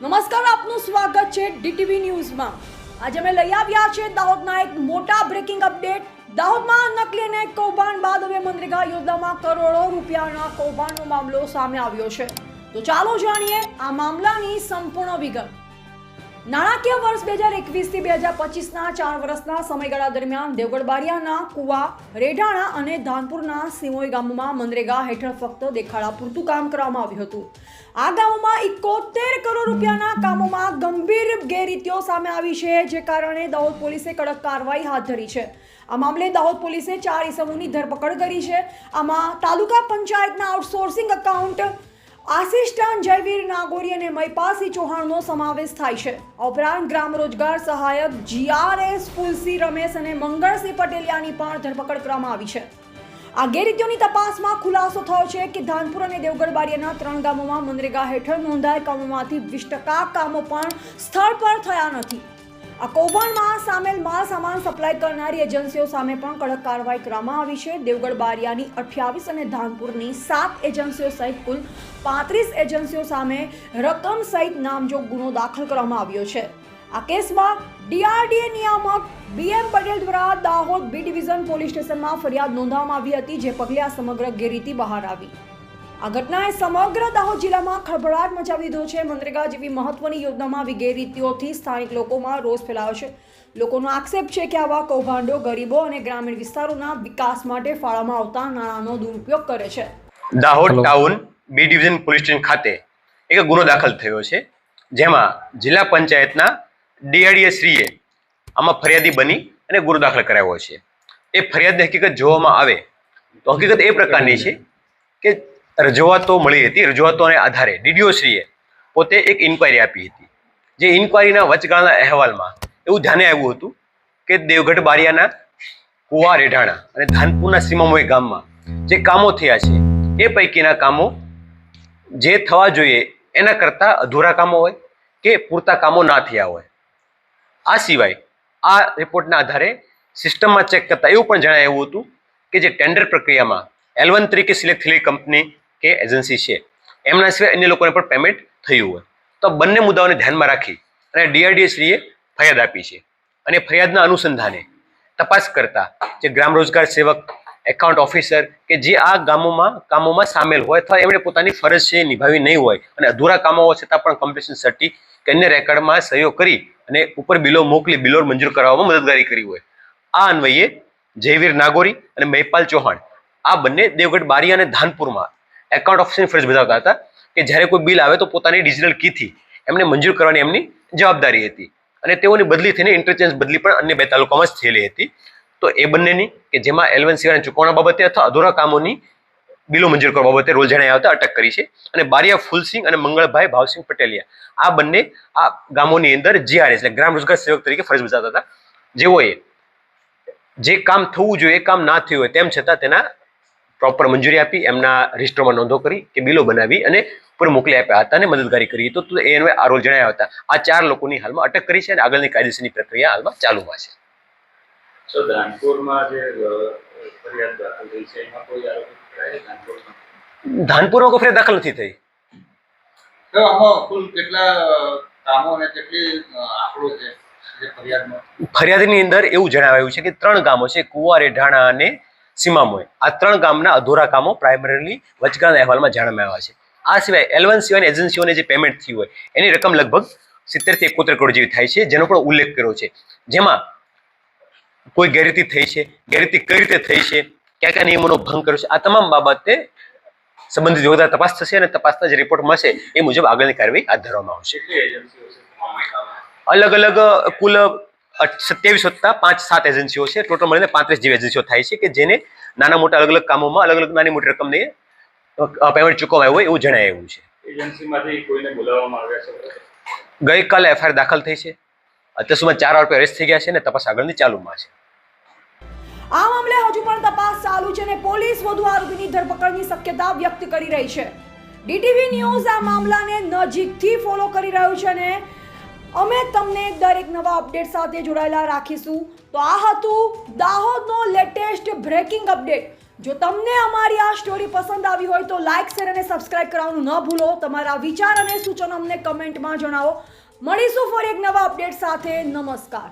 નમસ્કાર, આપનું સ્વાગત છે ડીટીવી ન્યૂઝમાં। આજે અમે લઈ આવ્યા છે દાહોદના એક મોટા બ્રેકિંગ અપડેટ। દાહોદમાં નકલી અને કૌભાંડ બાદ હવે મનરેગા યોજનામાં કરોડો રૂપિયાના કૌભાંડનો મામલો સામે આવ્યો છે। તો ચાલો જાણીએ આ મામલાની સંપૂર્ણ વિગત। નાણાકીય વર્ષ 2021 થી 2025ના 4 વર્ષના સમયગાળા દરમિયાન દેવગઢ બારિયાના કુવા, રેઢાણા અને ધાનપુરના સિમોઈ ગામોમાં મનરેગા હેઠળ ફક્ત દેખાડા પૂરતું કામ કરવામાં આવ્યું હતું। આ ગામોમાં 71 કરોડ રૂપિયાના કામોમાં ગંભીર ગેરરીતિઓ સામે આવી છે, જે કારણે દાહોદ પોલીસે કડક કાર્યવાહી હાથ ધરી છે। આ મામલે દાહોદ પોલીસે 4 ઇસમોની ધરપકડ કરી છે। આમાં તાલુકા પંચાયતના outsourcing account assistant Jayveer Nagori અને મહિપાલસિંહ ચૌહાણનો સમાવેશ થાય છે। આ ઉપરાંત ગ્રામ રોજગાર સહાયક GRS ફુલસિંહ રમેશ અને મંગળસિંહ પટેલિયાની પણ ધરપકડ કરવામાં આવી છે। આ ગેરરીતિઓની તપાસમાં ખુલાસો થયો છે કે ધાનપુર અને દેવગઢ બારિયાના 3 ગામોમાં મનરેગા હેઠળ નોંધાયેલ કામોમાંથી 20% કામો પણ સ્થળ પર થયા નથી। આ કૌભાંડમાં સામેલ માલ સામાન સપ્લાય કરનારી એજન્સીઓ સામે પણ કડક કાર્યવાહી કરવામાં આવી છે। દેવગઢ બારિયાની 28 અને ધાનપુરની 7 એજન્સીઓ સહિત કુલ 35 એજન્સીઓ સામે રકમ સહિત નામજોગ ગુનો દાખલ કરવામાં આવ્યો છે। આ કેસમાં DRDA નિયામક BM પટેલ દ્વારા દાહોદ B ડિવિઝન પોલીસ સ્ટેશનમાં ફરિયાદ નોંધવામાં આવી હતી, જે પગલે આ સમગ્ર ગેરરીતિ બહાર આવી। આ ઘટનાએ સમગ્ર દાહોદ જિલ્લામાં ખળભળાટ મચાવી દીધો છે। મનરેગા જેવી મહત્વની યોજનામાં આવી ગેરરીતિઓથી સ્થાનિક લોકોમાં રોષ ફેલાયો છે। લોકોનો આક્ષેપ છે કે આવા કૌભાંડો ગરીબો અને ગ્રામીણ વિસ્તારોના વિકાસ માટે ફાળવવામાં આવતા નાણાંનો દુરુપયોગ કરે છે। Dahod town B division police station ખાતે એક ગુનો દાખલ થયો છે, જેમાં જિલ્લા પંચાયતના DRDA શ્રીએ આમાં ફરિયાદી બની અને ગુનો દાખલ કરાવ્યો છે। એ ફરિયાદની હકીકત જોવામાં આવે તો હકીકત એ પ્રકારની છે કે રજૂઆતો મળી હતી। રજૂઆતોને આધારે DDO શ્રીએ પોતે એક ઇન્કવાયરી આપી હતી। જે ઇન્કવાયરીના વચગાળાના અહેવાલમાં એવું ધ્યાને આવ્યું હતું કે દેવગઢ બારિયાના કુવા, રેઢાણા અને ધાનપુરના સીમામોઈ ગામમાં જે કામો થયા છે એ પૈકીના કામો જે થવા જોઈએ એના કરતાં અધૂરા કામો હોય કે પૂરતા કામો ના થયા હોય। આ સિવાય આ રિપોર્ટના આધારે સિસ્ટમમાં ચેક કરતા એવું પણ જણાવ્યું હતું કે જે ટેન્ડર પ્રક્રિયામાં L1 તરીકે સિલેક્ટ થયેલી કંપની કે એજન્સી છે એમના સિવાય અન્ય લોકોને પણ પેમેન્ટ થયું હોય। તો બંને મુદ્દાઓને ધ્યાનમાં રાખી અને DRDA શ્રીએ ફરિયાદ આપી છે અને ફરિયાદના અનુસંધાને તપાસ કરતા જે ગ્રામ રોજગાર સેવક, એકાઉન્ટ ઓફિસર કે જે આ કામોમાં સામેલ હોય અથવા એમણે પોતાની ફરજ છે નિભાવી નહીં હોય અને અધૂરા કામો હોવા છતાં પણ કમ્પ્લીશન સર્ટી કે અન્ય રેકર્ડમાં સહીઓ કરી અને ઉપર બિલો મોકલી બિલો મંજૂર કરવામાં મદદગારી કરી હોય। આ અન્વયે જયવીર નાગોરી અને મહિપાલ ચૌહાણ આ બંને દેવગઢ બારિયા અને ધાનપુરમાં એકાઉન્ટ ઓફિસરની ફરજ બજાવતા હતા કે જ્યારે કોઈ બિલ આવે તો પોતાની ડિજિટલ કીથી એમને મંજૂર કરવાની એમની જવાબદારી હતી અને તેઓની બદલી થઈને ઇન્ટરચેન્જ બદલી પણ અન્ય 2 તાલુકામાં જ થયેલી હતી। તો એ બંનેની કે જેમાં L1 સિવાયના ચૂકવણા બાબતે અથવા અધૂરા કામોની બિલો મંજૂર કરવા બાબતે રોલ જણાવ્યા હતા અટક કરી છે અને બારિયા ફુલસિંહ અને મંગળભાઈ ભાવસિંહ પટેલિયા આ બંને આ ગામોની અંદર GRS એટલે ગ્રામ રોજગાર સેવક તરીકે ફરજ બજાવતા હતા, જેઓએ જે કામ થવું જોઈએ એ કામ ના થયું હોય તેમ છતાં તેના પ્રોપર મંજૂરી આપી, એમના રજિસ્ટરમાં નોંધો કરી કે બિલો બનાવી અને ઉપર મોકલી આપ્યા હતા અને મદદગારી કરી તો એને આ રોલ જણાવ્યા હતા। આ 4 લોકોની હાલમાં અટક કરી છે અને આગળની કાયદેસરની પ્રક્રિયા હાલમાં ચાલુમાં છે। ધાનપુરમાં કોઈ ફરિયાદ દાખલ નથી થઈ। ફરિયાદની અંદર એવું જણાવાયું છે કે 3 ગામો છે, કુવા, રેઢાણા અને સીમામોઈ। આ 3 ગામના અધૂરા કામો પ્રાઇમરીલી વચગાળાના અહેવાલમાં જાણવામાં આવ્યા છે। આ સિવાય L1 સિવાયની એજન્સીઓને જે પેમેન્ટ થયું હોય એની રકમ લગભગ 70 થી 71 કરોડ જેવી થાય છે, જેનો પણ ઉલ્લેખ કર્યો છે। જેમાં કોઈ ગેરરીતિ થઈ છે, ગેરરીતિ કઈ રીતે થઈ છે, કયા કયા નિયમોનો ભંગ કર્યો છે, આ તમામ બાબતે સંબંધિત વિભાગ તપાસ થશે અને તપાસના જે રિપોર્ટ મળશે એ મુજબ આગળની કાર્યવાહી હાથ ધરવામાં આવશે। અલગ અલગ કુલ 27 વત્તા 5-7 એજન્સીઓ છે, ટોટલ મળીને 35 જેવી એજન્સીઓ થાય છે કે જેને નાના મોટા અલગ અલગ કામોમાં અલગ અલગ નાની મોટી રકમને પેમેન્ટ ચૂકવાયું હોય એવું જણાવ્યું છે। એજન્સીમાંથી કોઈને બોલાવવામાં આવ્યા છે? ગઈકાલે FIR દાખલ થઈ છે। અત્યાર સુધીમાં 4 આરોપી અરેસ્ટ થઈ ગયા છે અને તપાસ આગળની ચાલુમાં છે। આ મામલે હજુ પણ તપાસ ચાલુ છે અને પોલીસ વધુ આરોપીની ધરપકડની શક્યતા વ્યક્ત કરી રહી છે। DTV ન્યૂઝ આ મામલાને નજીકથી ફોલો કરી રહ્યું છે અને અમે તમને દરેક નવા અપડેટ સાથે જોડાયેલા રાખીશું। તો આ હતું દાહોદનો લેટેસ્ટ બ્રેકિંગ અપડેટ। જો તમને અમારી આ સ્ટોરી પસંદ આવી હોય તો લાઇક શેર અને સબસ્ક્રાઇબ કરવાનું ન ભૂલો. તમારા વિચાર અને સૂચનો અમને કમેન્ટમાં જણાવો. મળીશું ફરી એક નવા અપડેટ સાથે. નમસ્કાર.